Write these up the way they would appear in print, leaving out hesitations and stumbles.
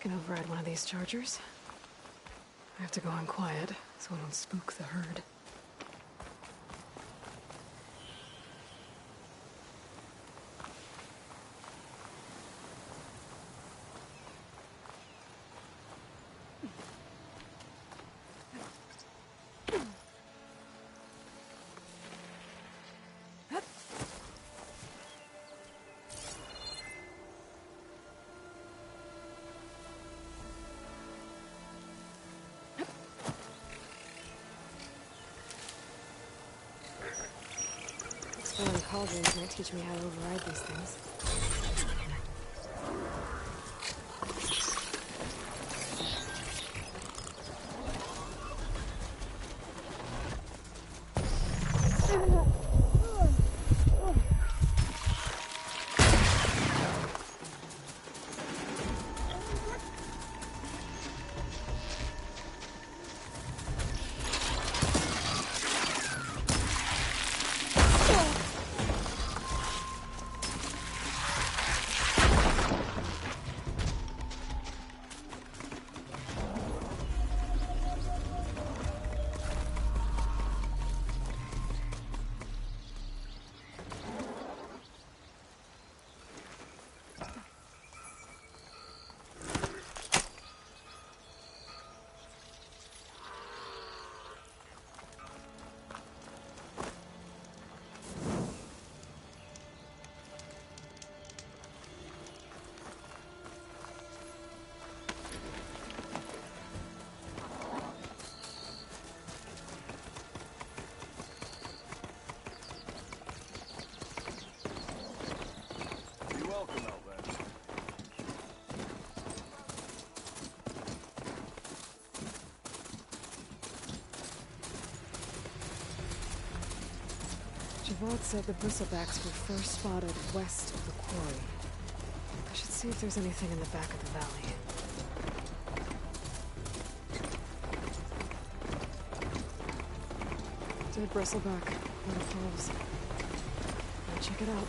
can override one of these chargers. I have to go in quiet, so I don't spook the herd. Exploring cauldrons might teach me how to override these things. Javad said the bristlebacks were first spotted west of the quarry. I should see if there's anything in the back of the valley. Dead bristleback, waterfalls. I'll check it out.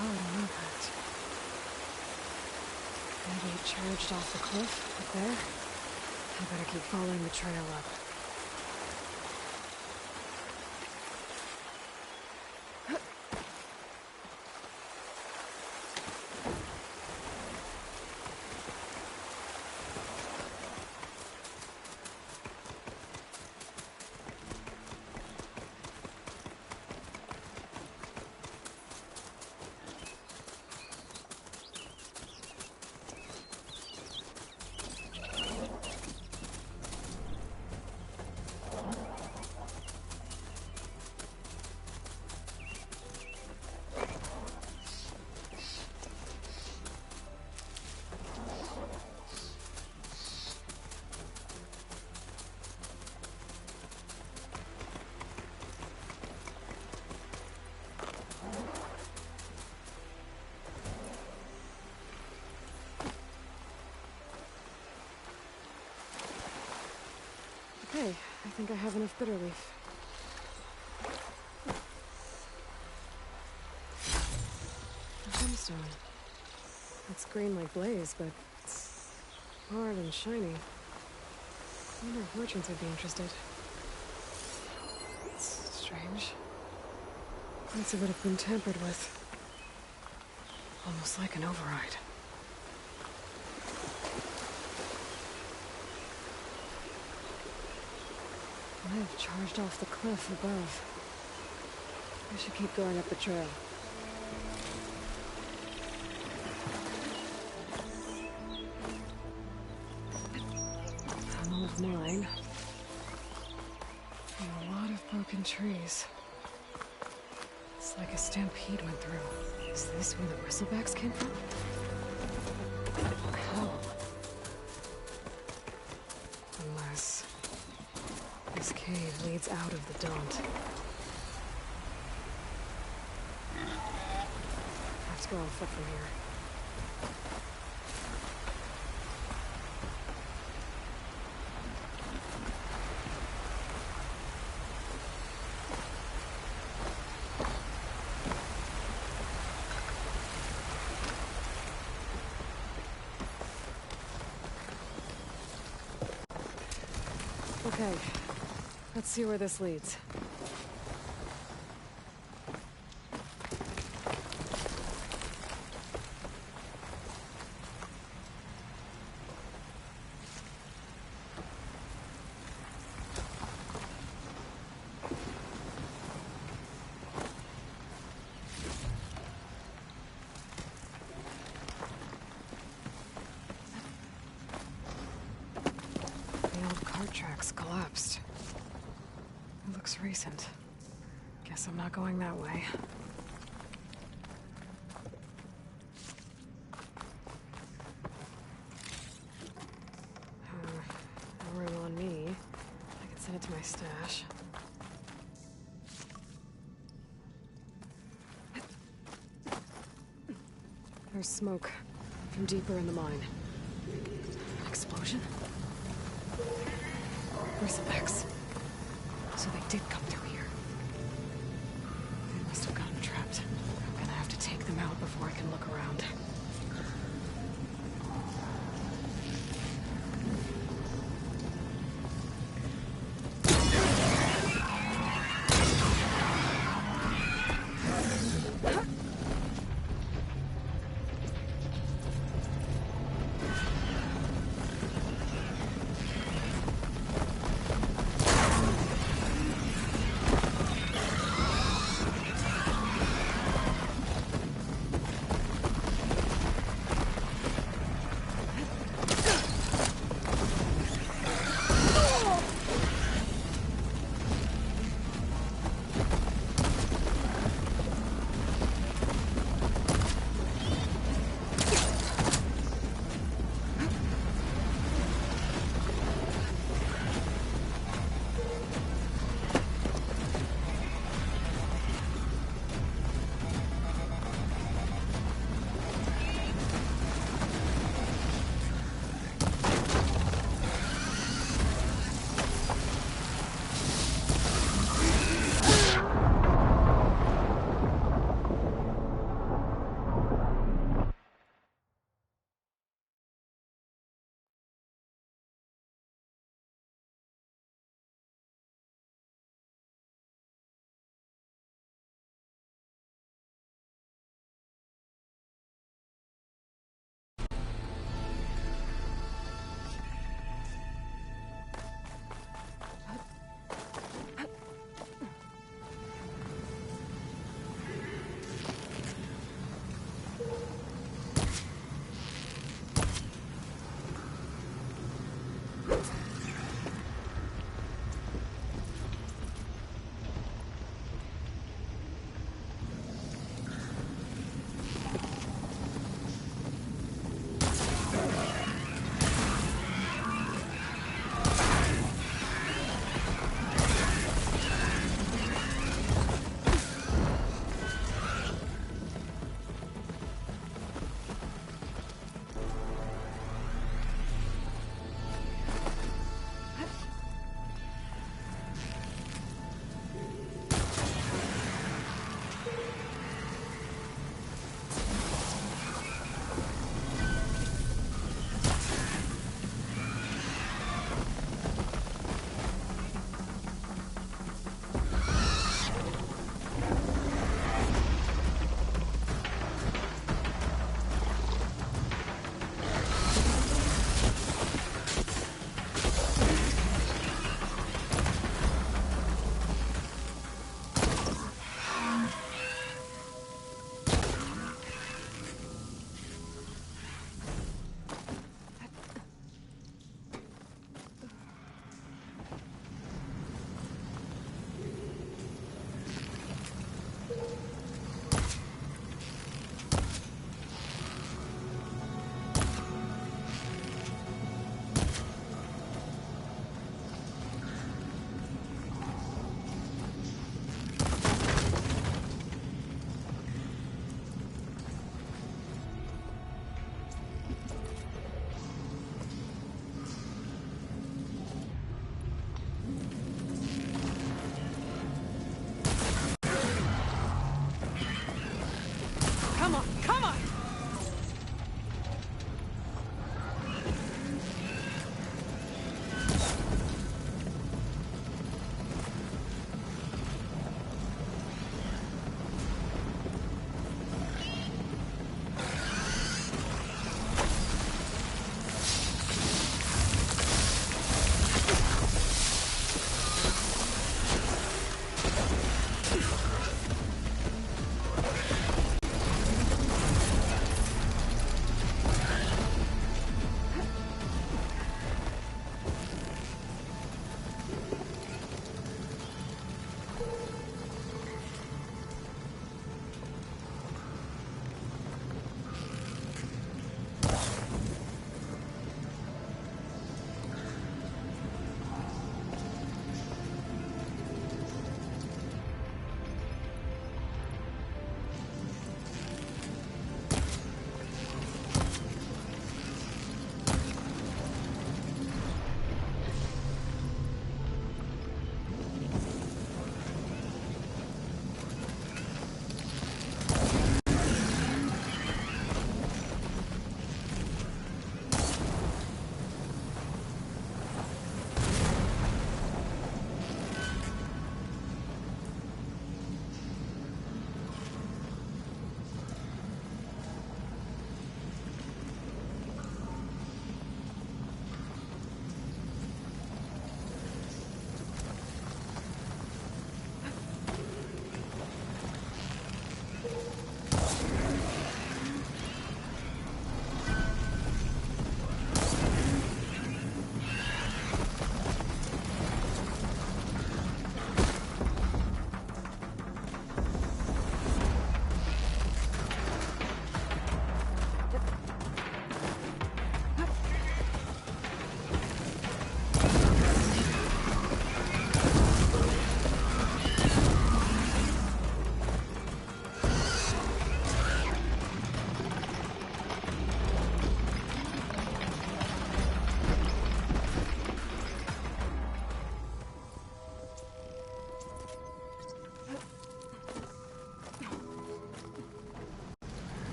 Impact. Maybe it charged off the cliff up there. I better keep following the trail up. Okay, I think I have enough bitter leaf. gemstone. It's green like blaze, but it's hard and shiny. I wonder if merchants would be interested. It's strange. Parts of it have been tampered with. Almost like an override. I have charged off the cliff above. I should keep going up the trail. Tunnel of mine. And a lot of broken trees. It's like a stampede went through. Is this where the bristlebacks came from? How? Unless this cave leads out of the Daunt. I have to go on foot from here. Okay, let's see where this leads. Tracks collapsed. It looks recent. Guess I'm not going that way. No room on me. I can send it to my stash. There's smoke from deeper in the mine. An explosion? Bristlebacks. So they did come through here. They must have gotten trapped. I'm gonna have to take them out before I can look around.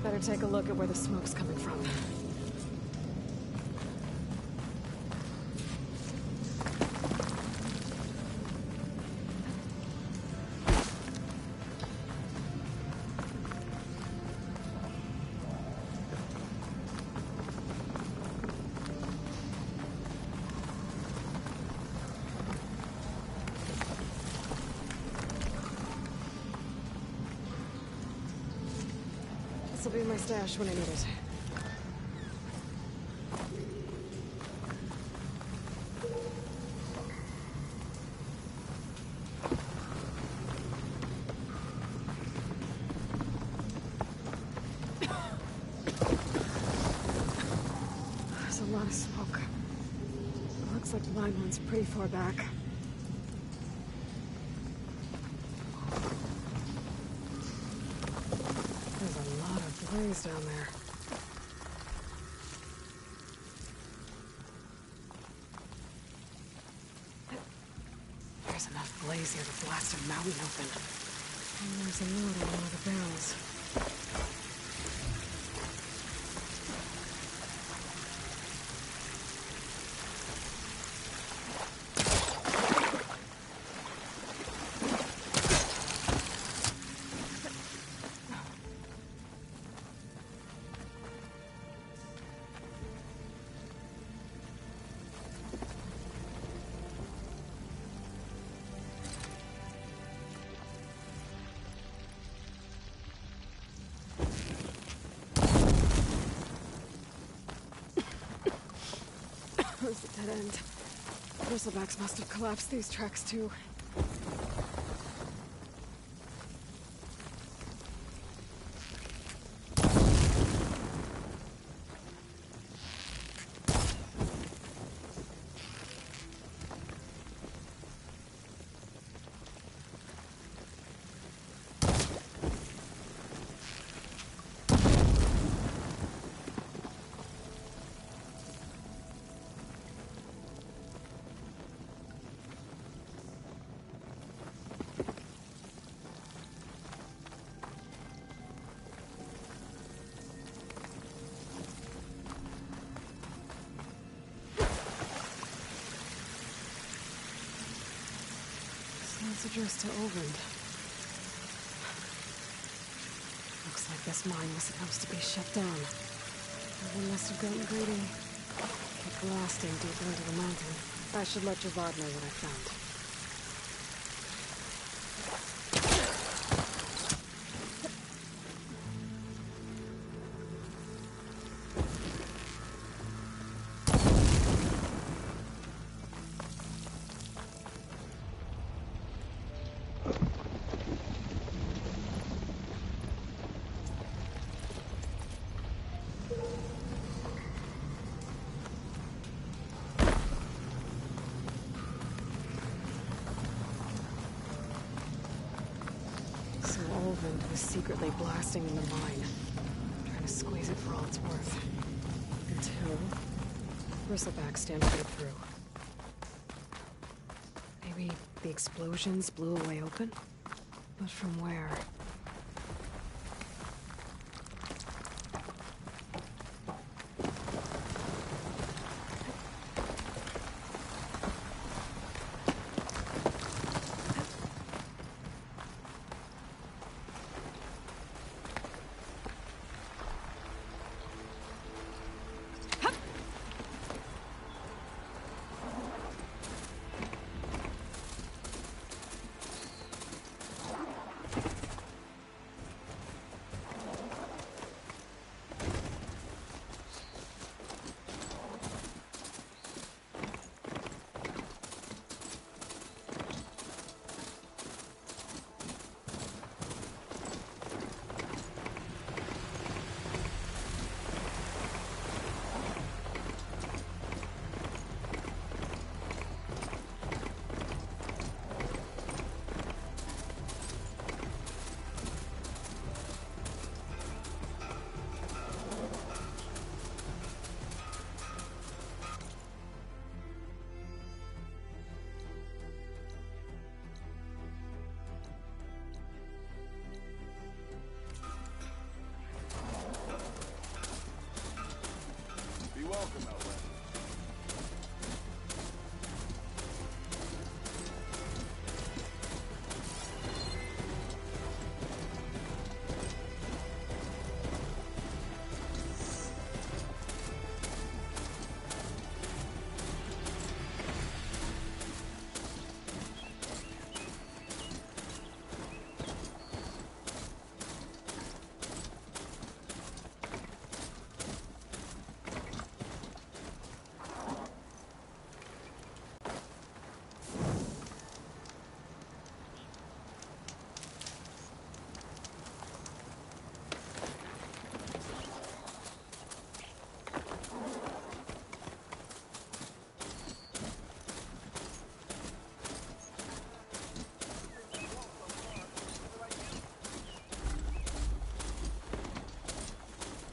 Better take a look at where the smoke's coming from. This'll be my stash when I need it. There's a lot of smoke. It looks like the line runs pretty far back. There's a lot of blaze down there. There's enough blaze here to blast a mountain open. And there's a note on one of the barrels. There's the dead end. Bristlebacks must have collapsed these tracks too. It's addressed to Ulvund. Looks like this mine was supposed to be shut down. Someone must have gotten greedy. Kept blasting deeper into the mountain. I should let Javad know what I found. Ulvund was secretly blasting in the mine, trying to squeeze it for all it's worth. Until Bristleback stampeded through. Maybe the explosions blew a way open? But from where?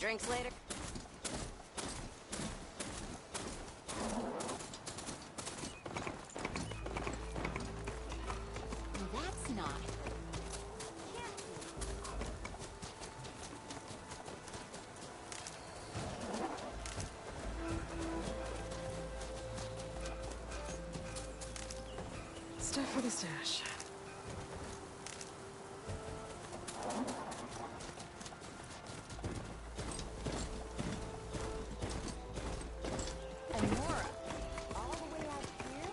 Drinks later? That's not. Stuff for the stash. And Nora, all the way out here?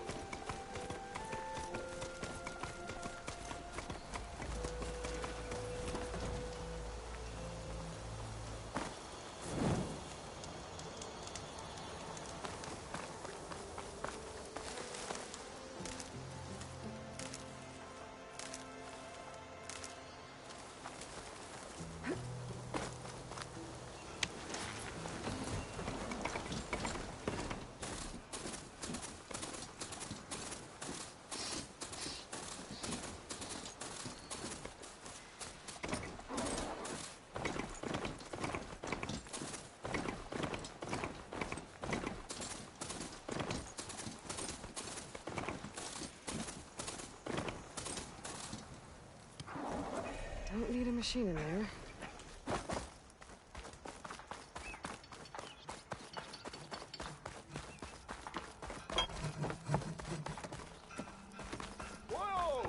Don't need a machine in there. Whoa!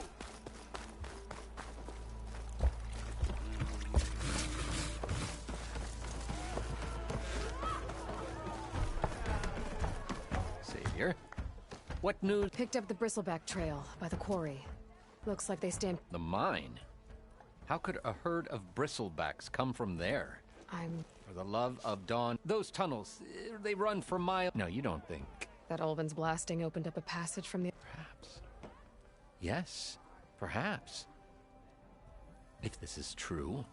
Savior? What news? Picked up the Bristleback Trail by the quarry. Looks like they stand... The mine? How could a herd of bristlebacks come from there? I'm... For the love of Dawn, those tunnels, they run for miles. No, you don't think. That Ulvin's blasting opened up a passage from the... Perhaps. Yes, perhaps. If this is true,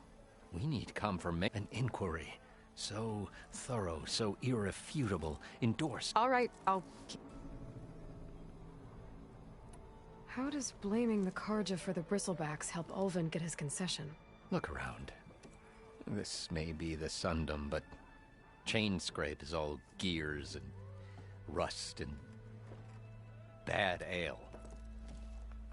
we need confirmation. An inquiry. So thorough, so irrefutable, endorsed. All right, I'll... How does blaming the Karja for the Bristlebacks help Ulvin get his concession? Look around. This may be the Sundom, but Chain Scrape is all gears and rust and bad ale.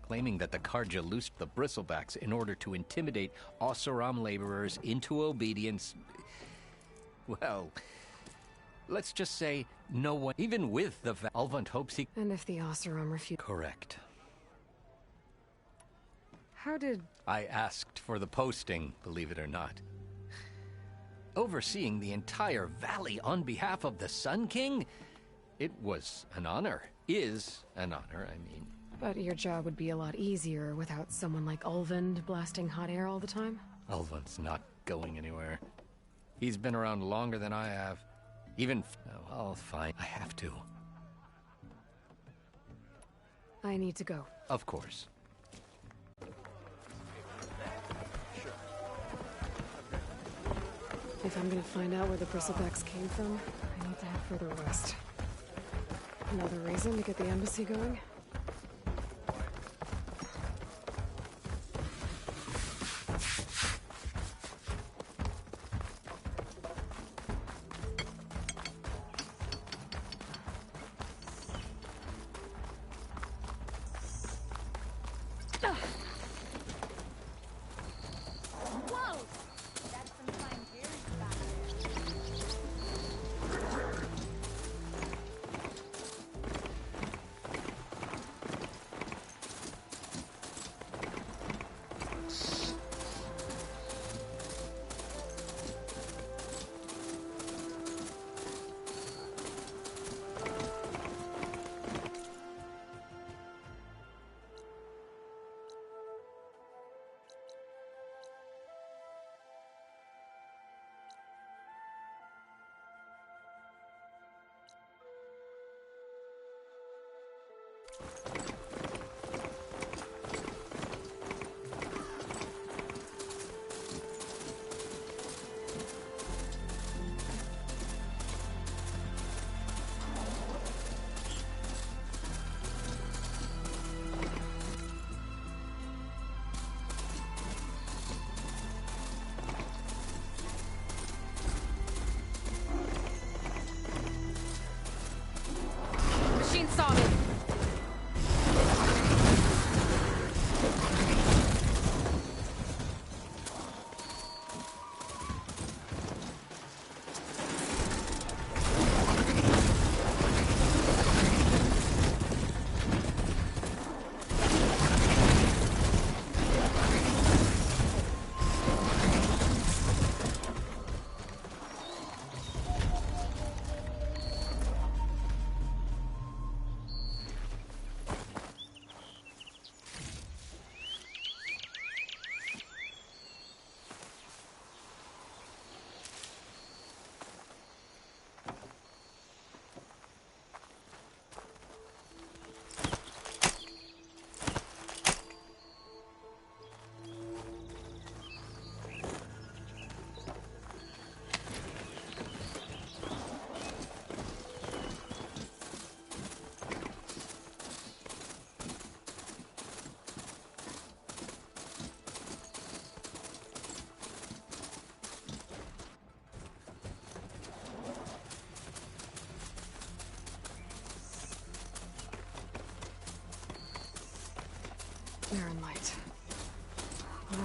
Claiming that the Karja loosed the Bristlebacks in order to intimidate Oseram laborers into obedience. Well, let's just say no one, even with the Ulvund hopes he... And if the Oseram refuse... Correct. How did... I asked for the posting, believe it or not. Overseeing the entire valley on behalf of the Sun King? It was an honor. Is an honor, I mean. But your job would be a lot easier without someone like Ulvund blasting hot air all the time? Ulvund's not going anywhere. He's been around longer than I have. Even... Oh, I'll fine. I have to. I need to go. Of course. If I'm gonna find out where the Bristlebacks came from, I need to head further west. Another reason to get the embassy going? Whoa! That's some fine beers back there.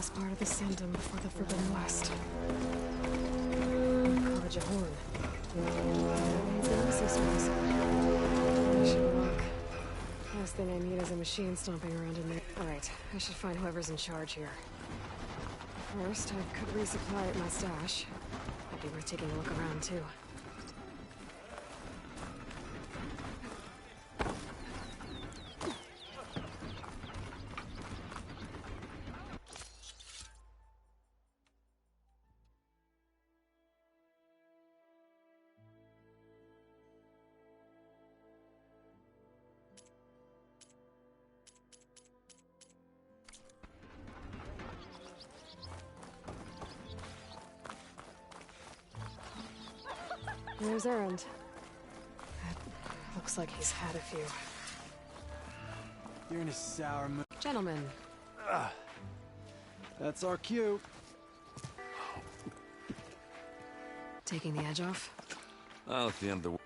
last part of the Sundom before the Forbidden West. College of Horn. I should walk. Last thing I need is a machine stomping around in there. Alright, I should find whoever's in charge here. First, I could resupply at my stash. Might be worth taking a look around, too. There's Erend. Looks like he's had a few. You're in a sour mood. Gentlemen. That's our cue. Taking the edge off? Well, at the end of the world.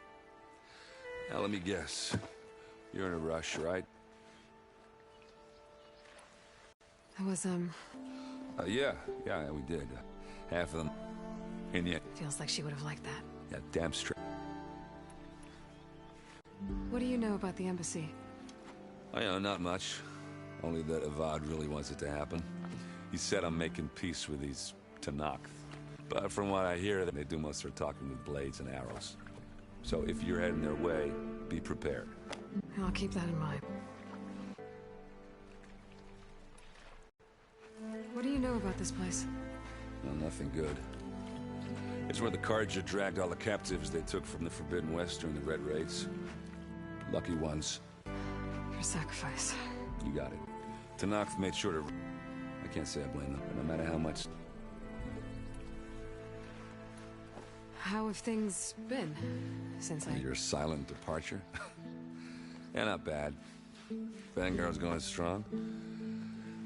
Now, let me guess. You're in a rush, right? That was, Yeah, we did. Half of them. And yet, feels like she would have liked that. that damn straight. What do you know about the embassy? I know, not much. Only that Avad really wants it to happen. He said I'm making peace with these Tenakth. But from what I hear, they do most of their talking with blades and arrows. So if you're heading their way, be prepared. I'll keep that in mind. What do you know about this place? Well, nothing good. It's where the Carja dragged all the captives they took from the Forbidden West during the Red Raids. Lucky ones. Your sacrifice. You got it. Tenakth made sure to... I can't say I blame them, but no matter how much... How have things been since Your silent departure? Yeah, not bad. Vanguard's going strong.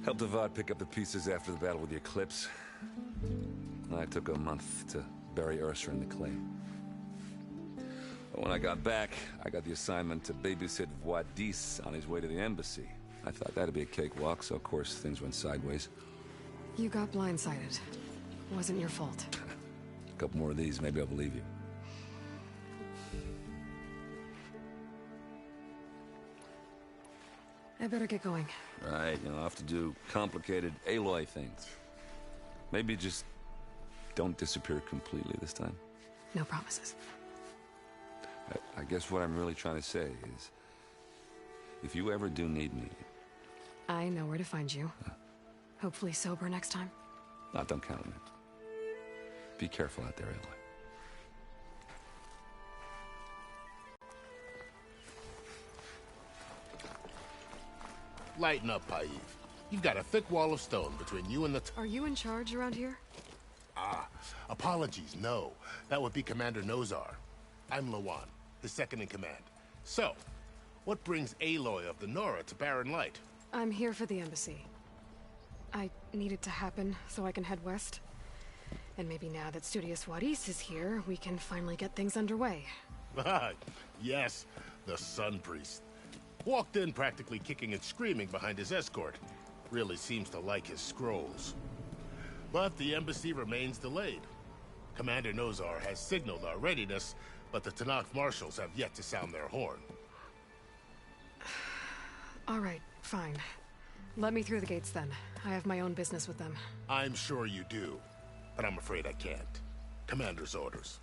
Helped Avad pick up the pieces after the battle with the Eclipse. I took a month to bury Ursa in the clay. But when I got back, I got the assignment to babysit Wadis on his way to the embassy. I thought that'd be a cakewalk, so of course things went sideways. You got blindsided. Wasn't your fault. A couple more of these, maybe I'll believe you. I better get going. Right, I'll have to do complicated Aloy things. Maybe just don't disappear completely this time. No promises. I guess what I'm really trying to say is, if you ever do need me... I know where to find you. Hopefully sober next time. Don't count on it. Be careful out there, Aloy. Lighten up, Paiv. You've got a thick wall of stone between you and the... Are you in charge around here? Apologies, no. That would be Commander Nozar. I'm Lawan, his second in command. So, what brings Aloy of the Nora to Barren Light? I'm here for the embassy. I need it to happen so I can head west. And maybe now that Studious Wadis is here, we can finally get things underway. Yes, the Sun Priest. Walked in practically kicking and screaming behind his escort. Really seems to like his scrolls. But the embassy remains delayed. Commander Nozar has signaled our readiness, but the Tenakth marshals have yet to sound their horn. All right, fine. Let me through the gates then. I have my own business with them. I'm sure you do, but I'm afraid I can't. Commander's orders.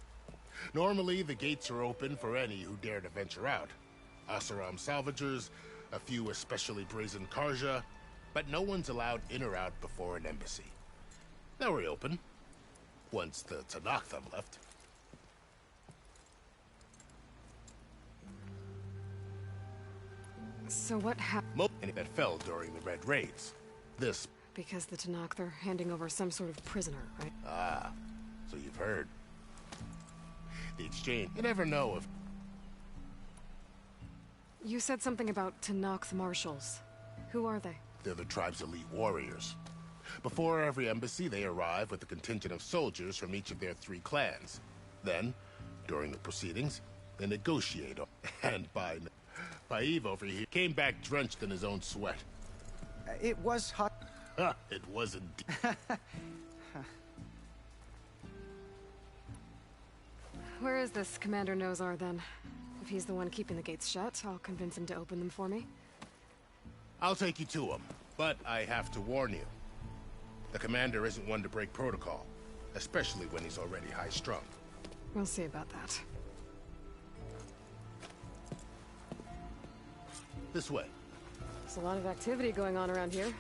Normally, the gates are open for any who dare to venture out. Asaram salvagers, a few especially brazen Carja, but no one's allowed in or out before an embassy. They'll reopen, once the Tenakth have left. So what happened? Any that fell during the Red Raids. This... Because the Tenakth are handing over some sort of prisoner, right? Ah, so you've heard. The exchange... You never know if... You said something about Tenakth marshals. Who are they? They're the tribe's elite warriors. Before every embassy, they arrive with a contingent of soldiers from each of their 3 clans. Then, during the proceedings, they negotiate. And Paiv over here came back drenched in his own sweat. It was hot. It wasn't. Where is this Commander Nozar, then? If he's the one keeping the gates shut, I'll convince him to open them for me. I'll take you to him, but I have to warn you. The commander isn't one to break protocol, especially when he's already high-strung. We'll see about that. This way. There's a lot of activity going on around here.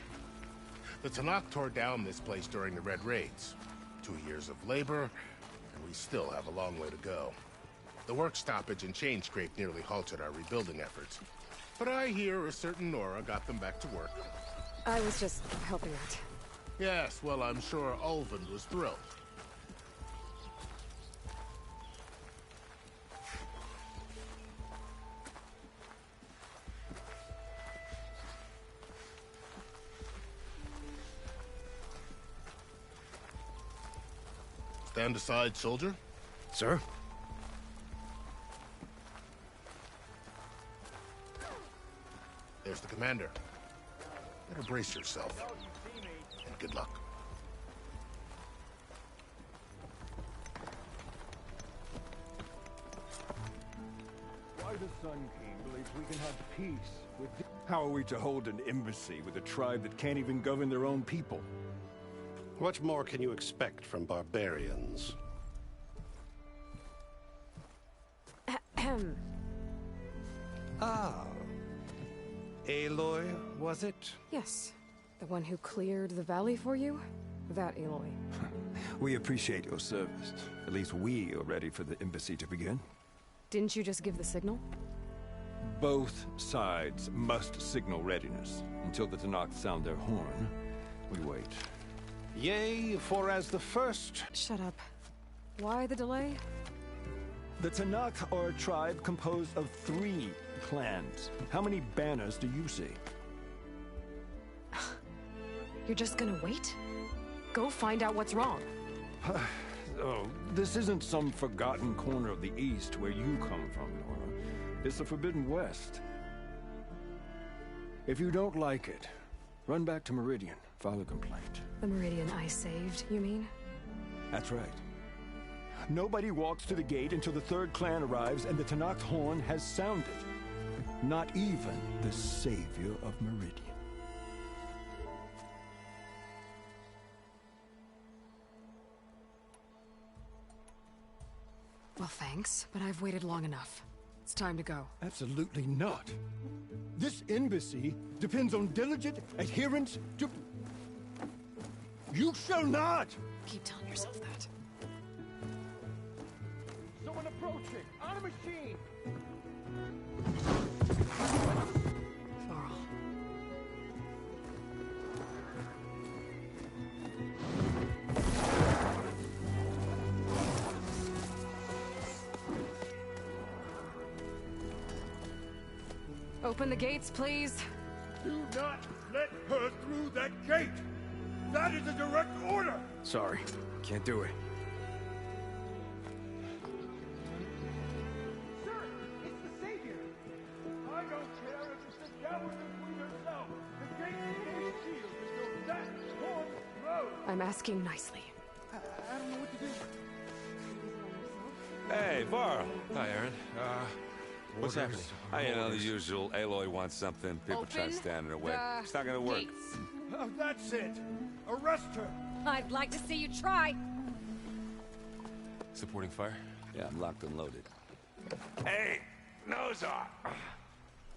The Tanakh tore down this place during the Red Raids. 2 years of labor, and we still have a long way to go. The work stoppage and chain scrape nearly halted our rebuilding efforts. But I hear a certain Nora got them back to work. I was just helping out. Yes, well, I'm sure Ulvund was thrilled. Stand aside, soldier. Sir? There's the commander. Better brace yourself. And good luck. Why the Sun King believes we can have peace with... How are we to hold an embassy with a tribe that can't even govern their own people? What more can you expect from barbarians? Ahem. Ah. Aloy, was it? Yes. The one who cleared the valley for you? That Aloy. We appreciate your service. At least we are ready for the embassy to begin. Didn't you just give the signal? Both sides must signal readiness. Until the Tanakh sound their horn, we wait. Yea, for as the first... Shut up. Why the delay? The Tanakh are a tribe composed of 3 clans. How many banners do you see? You're just gonna wait? Go find out what's wrong. Oh, this isn't some forgotten corner of the East where you come from, Nora. It's the Forbidden West. If you don't like it, run back to Meridian, file a complaint. The Meridian I saved, you mean? That's right. Nobody walks to the gate until the 3rd clan arrives and the Tanakh horn has sounded. Not even the savior of Meridian. Well, thanks, but I've waited long enough. It's time to go. Absolutely not. This embassy depends on diligent adherence to... You shall not! Keep telling yourself that. Someone approaching! On a machine! Varl. Open the gates, please. Do not let her through that gate! That is a direct order! Sorry, can't do it. Sir, it's the Savior! I don't care if it's the devil between yourself! The gate is sealed until that horn blows! I'm asking nicely. I don't know what to do. Hey, Varl. Hi, Aaron. What's happening? You know, the usual. Aloy wants something. People try to stand in her way. It's not gonna work. Oh, that's it! Arrest her! I'd like to see you try. Supporting fire? Yeah, I'm locked and loaded. Hey, Nozar!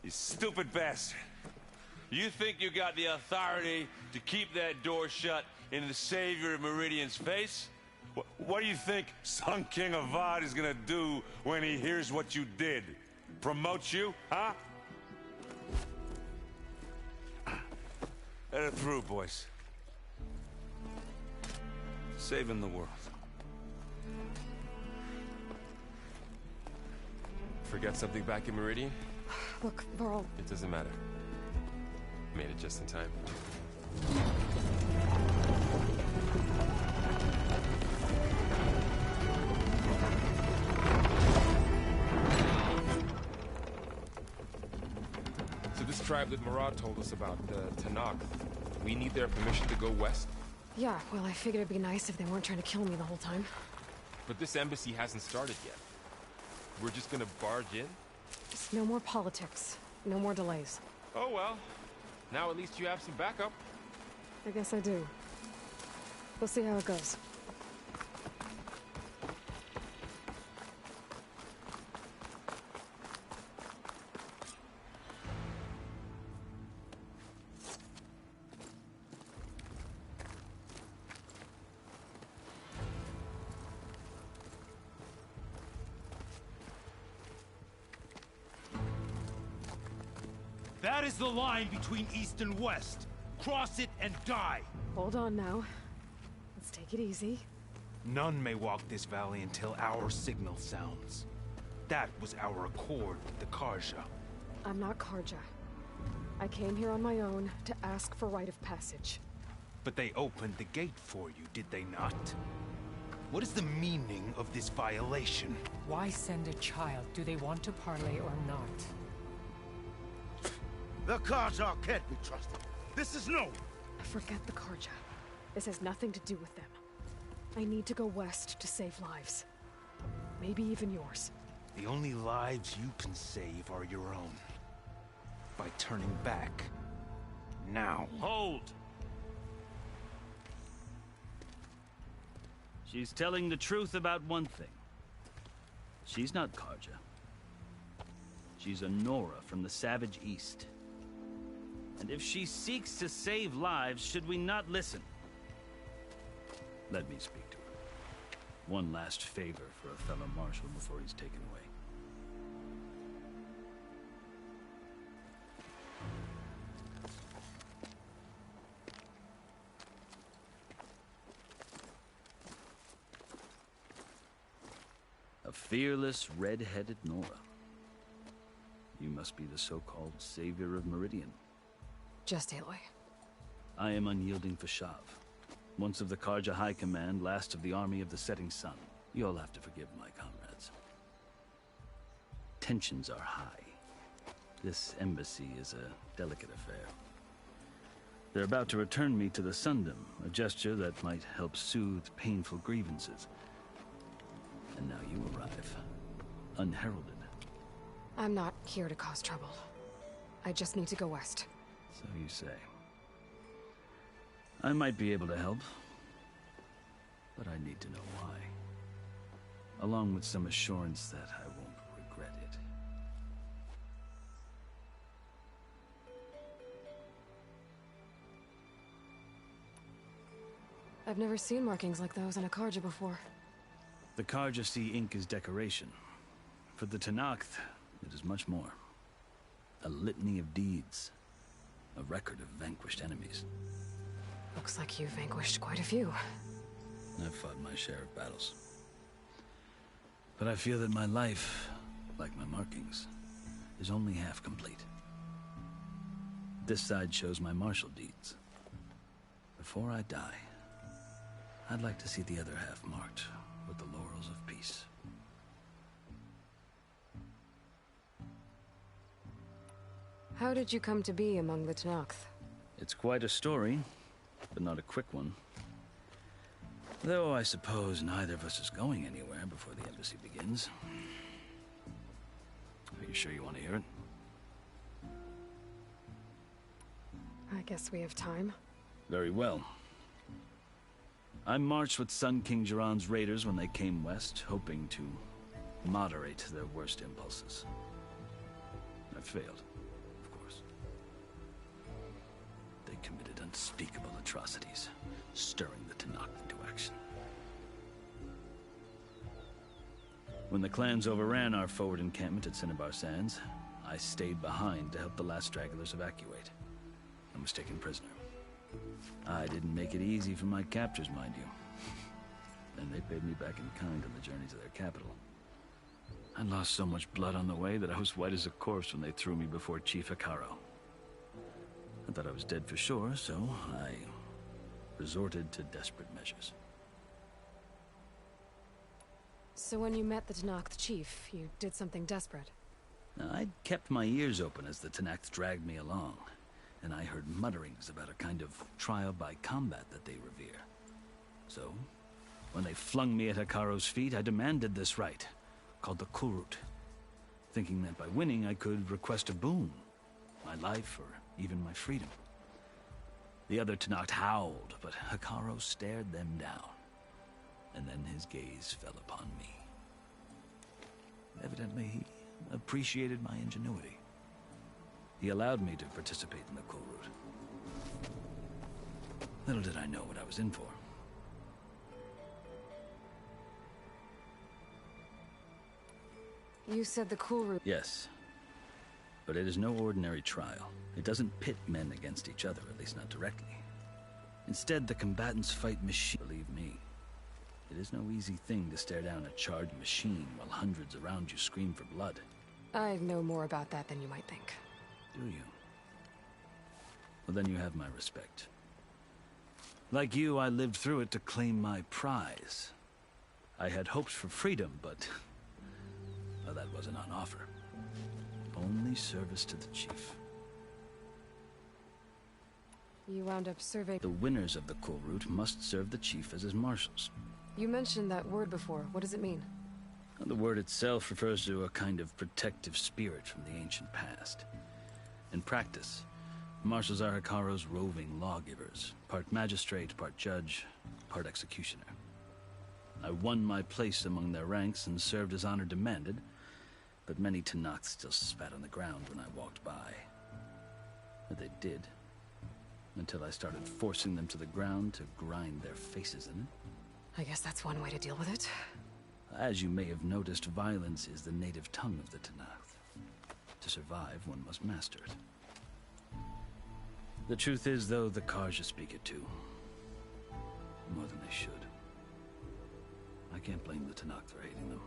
You stupid bastard. You think you got the authority to keep that door shut in the savior of Meridian's face? What do you think Sun King Avad is gonna do when he hears what you did? Promote you, huh? Let it through, boys. Saving the world. Forget something back in Meridian? Look, Varl, It doesn't matter. Made it just in time. So this tribe that Murad told us about, the Tanakh, We need their permission to go west? Yeah, well, I figured it'd be nice if they weren't trying to kill me the whole time. But this embassy hasn't started yet. We're just gonna barge in? Just no more politics. No more delays. Oh well. Now at least you have some backup. I guess I do. We'll see how it goes. That is the line between East and West. Cross it and die. Hold on now. Let's take it easy. None may walk this valley until our signal sounds. That was our accord with the Karja. I'm not Karja. I came here on my own to ask for rite of passage. But they opened the gate for you, did they not? What is the meaning of this violation? Why send a child? Do they want to parley or not? The Karja can't be trusted. This is no... Forget the Karja. This has nothing to do with them. I need to go west to save lives. Maybe even yours. The only lives you can save are your own. By turning back. Now. Hold! She's telling the truth about one thing. She's not Karja. She's a Nora from the Savage East. And if she seeks to save lives, should we not listen? Let me speak to her. One last favor for a fellow marshal before he's taken away. A fearless, red-headed Nora. You must be the so-called savior of Meridian. Just Aloy. I am unyielding Fashav. Once of the Karja High Command, last of the army of the setting sun. You'll have to forgive my comrades. Tensions are high. This embassy is a delicate affair. They're about to return me to the Sundom, a gesture that might help soothe painful grievances. And now you arrive, unheralded. I'm not here to cause trouble. I just need to go west. So you say. I might be able to help, but I need to know why. Along with some assurance that I won't regret it. I've never seen markings like those on a Karja before. The Karja see ink as decoration. For the Tenakth, it is much more. A litany of deeds. A record of vanquished enemies. Looks like you've vanquished quite a few. I've fought my share of battles. But I feel that my life, like my markings, is only half complete. This side shows my martial deeds. Before I die, I'd like to see the other half marked with the laurels of peace. How did you come to be among the Tenakth? It's quite a story, but not a quick one. Though I suppose neither of us is going anywhere before the embassy begins. Are you sure you want to hear it? I guess we have time. Very well. I marched with Sun King Jiran's raiders when they came west, hoping to moderate their worst impulses. I failed. Committed unspeakable atrocities, stirring the Tenakth into action. When the clans overran our forward encampment at Cinnabar Sands, I stayed behind to help the last stragglers evacuate, and was taken prisoner. I didn't make it easy for my captors, mind you. And they paid me back in kind on the journey to their capital. I lost so much blood on the way that I was white as a corpse when they threw me before Chief Hekarro. I thought I was dead for sure, so I resorted to desperate measures. So when you met the Tenakth chief, you did something desperate? Now, I'd kept my ears open as the Tenakth dragged me along. and I heard mutterings about a kind of trial by combat that they revere. So, when they flung me at Hekarro's feet, I demanded this rite, called the Kulrut, thinking that by winning I could request a boon, my life or even my freedom. The other Tenakth howled, but Hekarro stared them down, and then his gaze fell upon me. Evidently, he appreciated my ingenuity. He allowed me to participate in the Kulrut. Little did I know what I was in for. You said the Kulrut. Yes. But it is no ordinary trial. It doesn't pit men against each other, at least not directly. Instead, the combatants fight machines. Believe me, it is no easy thing to stare down a charged machine while hundreds around you scream for blood. I know more about that than you might think. Do you? Well, then you have my respect. Like you, I lived through it to claim my prize. I had hopes for freedom, but well, that wasn't on offer. Only service to the chief. You wound up surveying. The winners of the Kulrut must serve the chief as his marshals. You mentioned that word before. What does it mean? The word itself refers to a kind of protective spirit from the ancient past. In practice, marshals are Hekarro's roving lawgivers, part magistrate, part judge, part executioner. I won my place among their ranks and served as honor demanded, but many Tenakth still spat on the ground when I walked by. But they did, until I started forcing them to the ground to grind their faces in it. I guess that's one way to deal with it. As you may have noticed, violence is the native tongue of the Tenakth. To survive, one must master it. The truth is, though, the Carja speak it too. More than they should. I can't blame the Tenakth for hating them.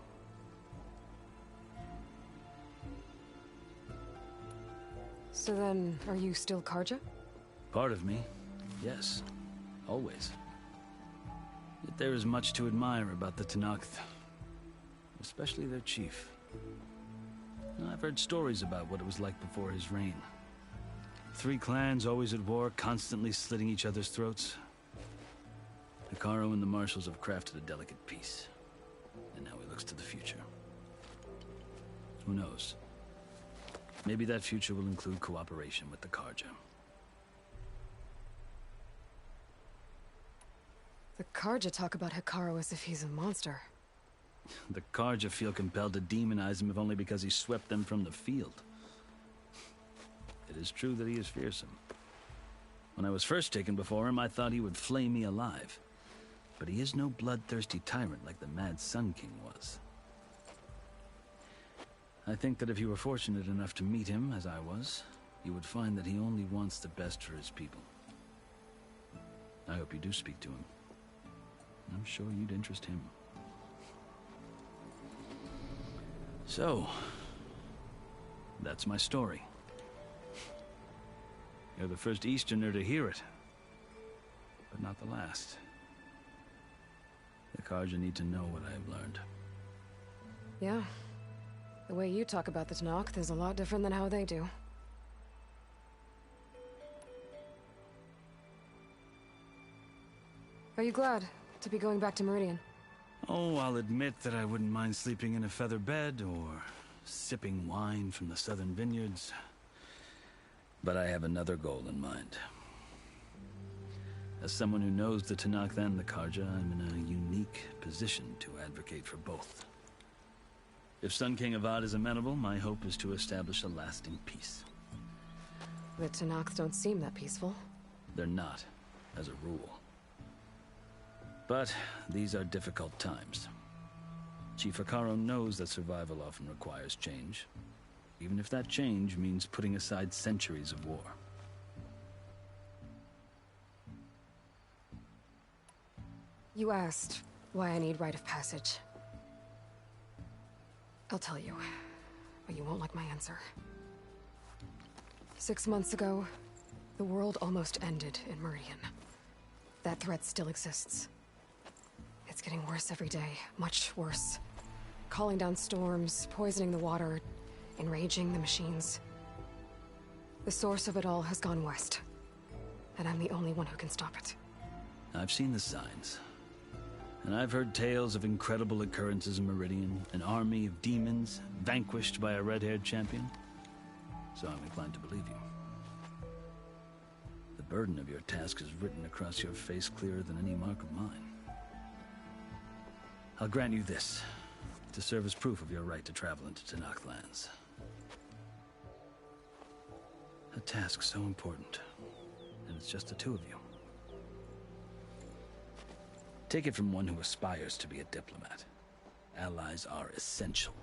So then, are you still Carja? Part of me, yes. Always. Yet there is much to admire about the Tenakth. Especially their chief. I've heard stories about what it was like before his reign. 3 clans always at war, constantly slitting each other's throats. Hekarro and the marshals have crafted a delicate peace. And now he looks to the future. Who knows? Maybe that future will include cooperation with the Carja. The Carja talk about Hekarro as if he's a monster. The Carja feel compelled to demonize him if only because he swept them from the field. It is true that he is fearsome. When I was first taken before him, I thought he would flay me alive. But he is no bloodthirsty tyrant like the Mad Sun King was. I think that if you were fortunate enough to meet him, as I was, you would find that he only wants the best for his people. I hope you do speak to him. I'm sure you'd interest him. So, that's my story. You're the first Easterner to hear it, but not the last. The Carja need to know what I have learned. Yeah. The way you talk about the Tenakth is a lot different than how they do. Are you glad to be going back to Meridian? Oh, I'll admit that I wouldn't mind sleeping in a feather bed or sipping wine from the southern vineyards. But I have another goal in mind. As someone who knows the Tenakth and the Carja, I'm in a unique position to advocate for both. If Sun King Avad is amenable, my hope is to establish a lasting peace. The Tenakth don't seem that peaceful. They're not, as a rule. But these are difficult times. Chief Hekarro knows that survival often requires change, even if that change means putting aside centuries of war. You asked why I need rite of passage. I'll tell you, but you won't like my answer. 6 months ago, the world almost ended in Meridian. That threat still exists. It's getting worse every day, much worse. Calling down storms, poisoning the water, enraging the machines. The source of it all has gone west. And I'm the only one who can stop it. I've seen the signs. And I've heard tales of incredible occurrences in Meridian, an army of demons vanquished by a red-haired champion. So I'm inclined to believe you. The burden of your task is written across your face clearer than any mark of mine. I'll grant you this, to serve as proof of your right to travel into Tenakth lands. A task so important, and it's just the two of you. Take it from one who aspires to be a diplomat. Allies are essential.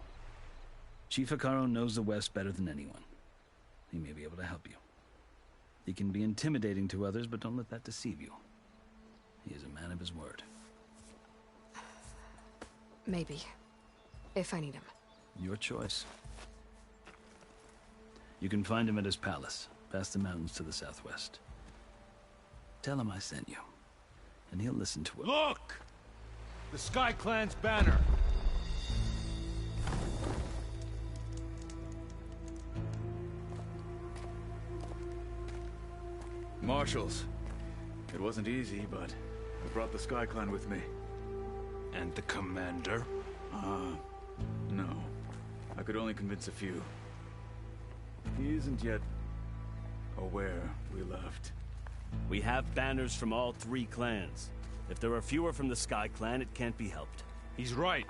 Chief Hekarro knows the West better than anyone. He may be able to help you. He can be intimidating to others, but don't let that deceive you. He is a man of his word. Maybe. If I need him. Your choice. You can find him at his palace, past the mountains to the southwest. Tell him I sent you, and he'll listen to it. Look! The Sky Clan's banner! Marshals. It wasn't easy, but I brought the Sky Clan with me. And the commander? No. I could only convince a few. He isn't yet aware we left. We have banners from all 3 clans. If there are fewer from the Sky Clan, it can't be helped. He's right.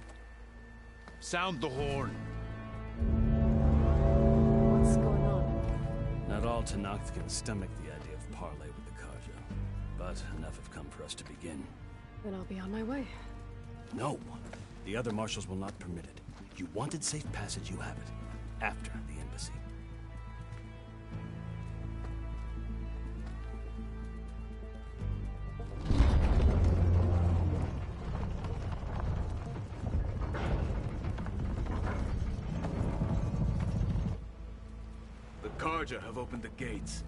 Sound the horn. What's going on? Not all Tenakth can stomach the idea of parley with the Carja, but enough have come for us to begin. Then I'll be on my way. No! The other marshals will not permit it. You wanted safe passage, you have it. After the embassy. The Carja have opened the gates.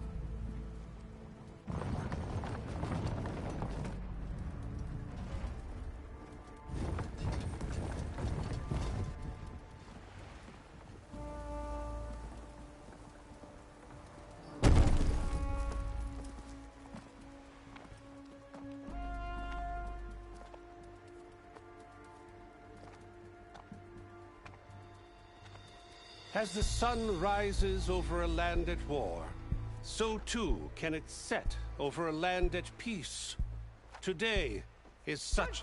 As the sun rises over a land at war, so too can it set over a land at peace. Today is such...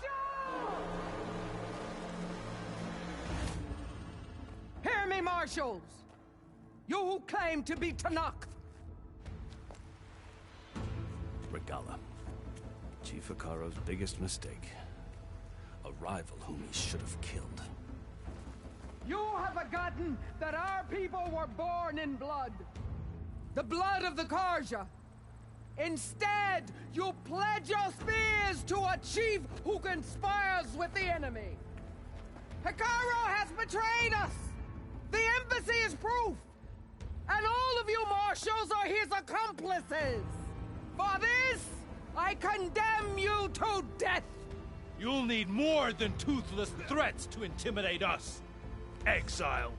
Hear me, marshals! You who claim to be Tenakth! Regalla. Chief Hekarro's biggest mistake. A rival whom he should have killed. You have forgotten that our people were born in blood. The blood of the Carja. Instead, you pledge your spears to a chief who conspires with the enemy. Hekarro has betrayed us. The embassy is proof. And all of you marshals are his accomplices. For this, I condemn you to death. You'll need more than toothless threats to intimidate us. Exile.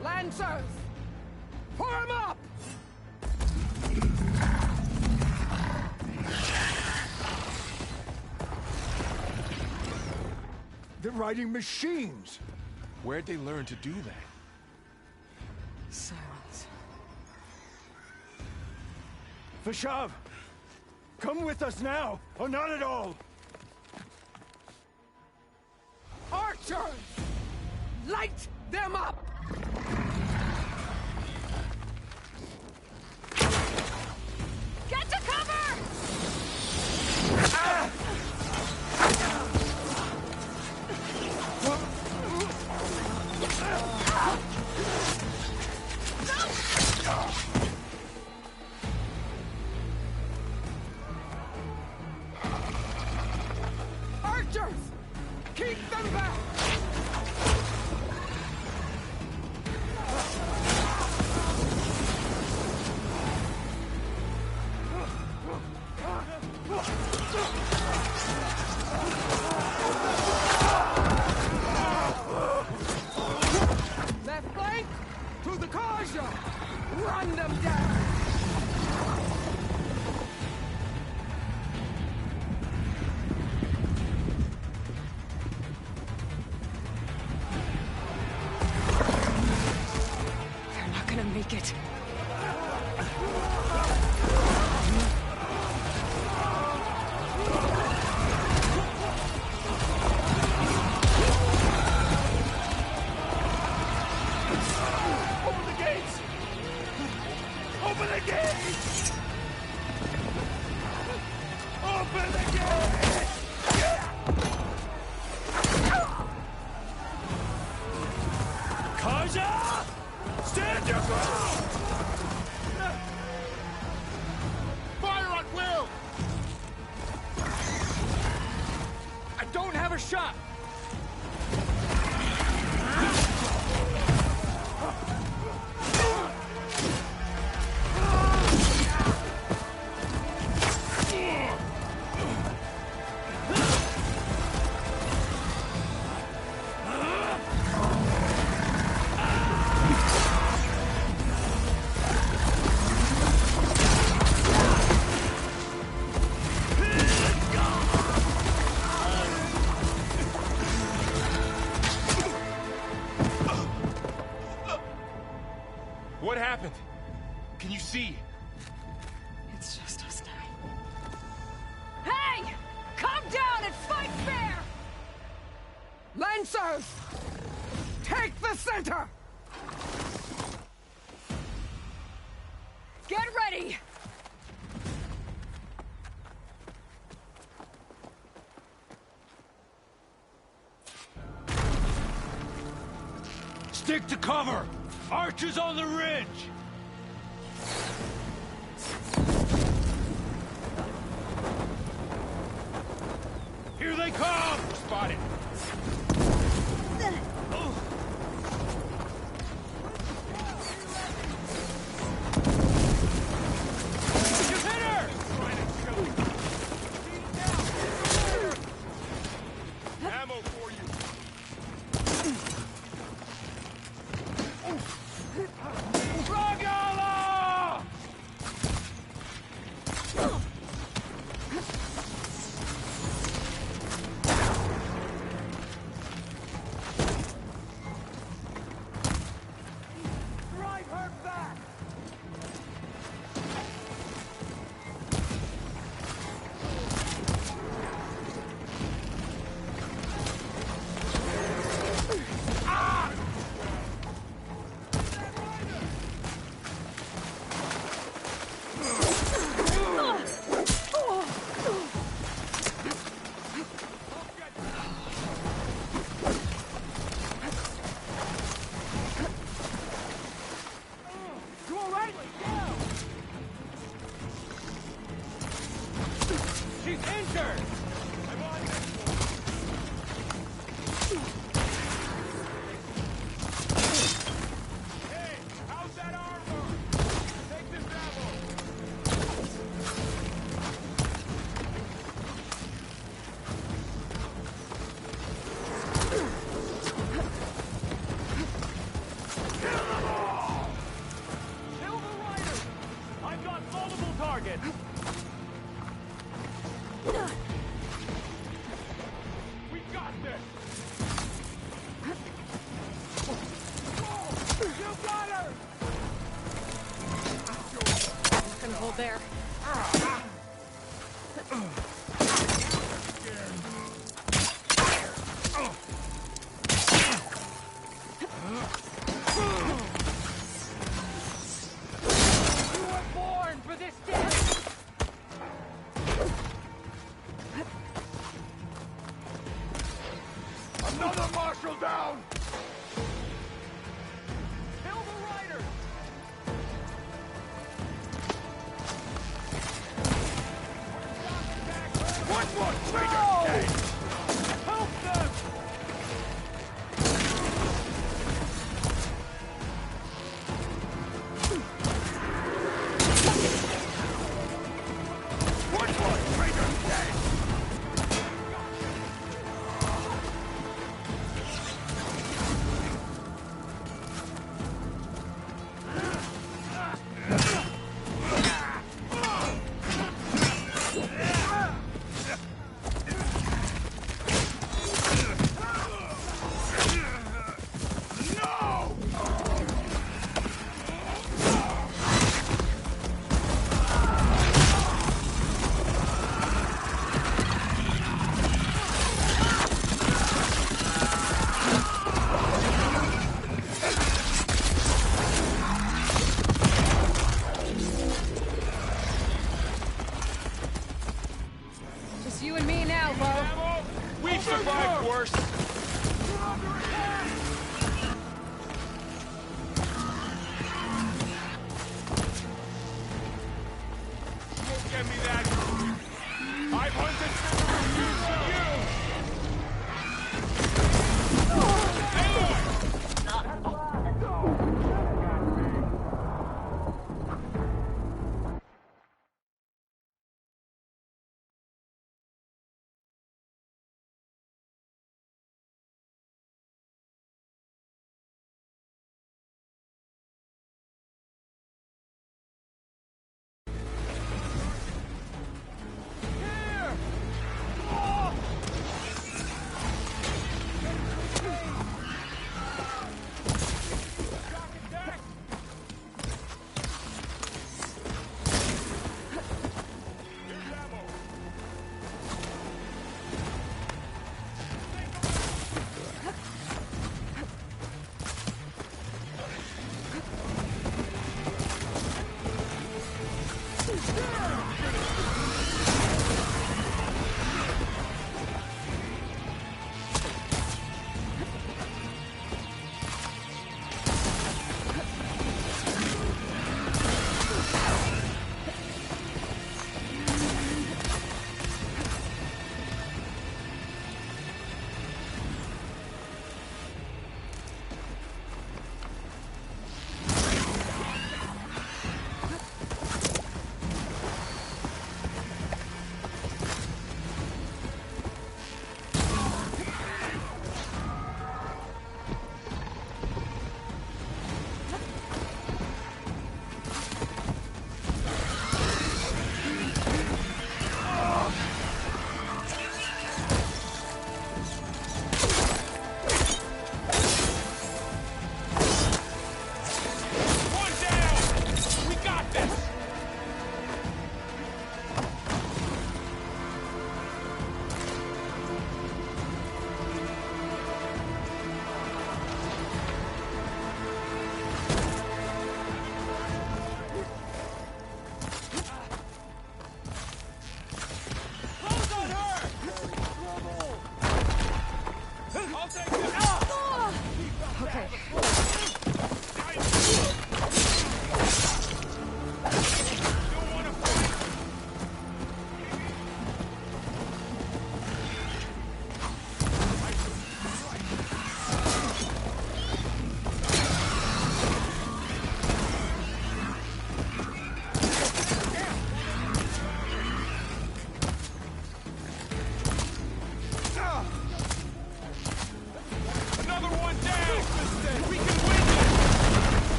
Lancers, form up! They're riding machines! Where'd they learn to do that? Silence. Vashav! Come with us now, or not at all! Archers! Light them up! Get to cover! Ah! Archers! Keep them back! make it. Open the gates! Open the gates! Open the gates! Karja! Stand your ground! Fire on Will! I don't have a shot! What happened? Can you see? It's just us now. Hey! Calm down and fight fair! Lancers! Take the center! Get ready! Stick to cover! Archers on the ridge! Here they come! Spotted. You hit her! Ammo for you. Ragala! Drive her back! You all right? She's injured! I'm on this Hey, how's that armor? Take this ammo. Silver Riders! I've got multiple targets! We got this. You got her! Gonna hold there. You were born for this day! Another marshal down. Silver Riders! One more traitor dead. Help them! One more traitor dead.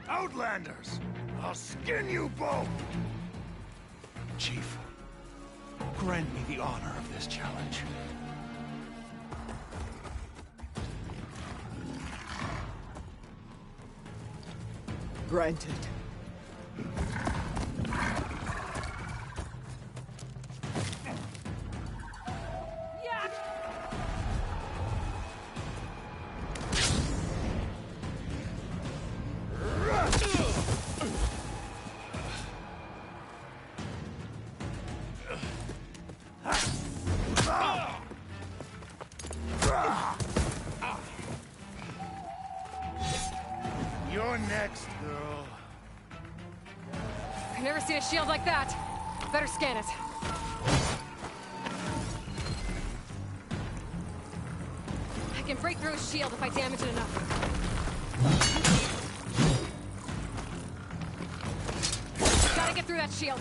Outlanders! I'll skin you both! Chief, grant me the honor of this challenge. Granted. You're next, girl. I've never seen a shield like that. Better scan it. I can break through a shield if I damage it enough. Gotta get through that shield.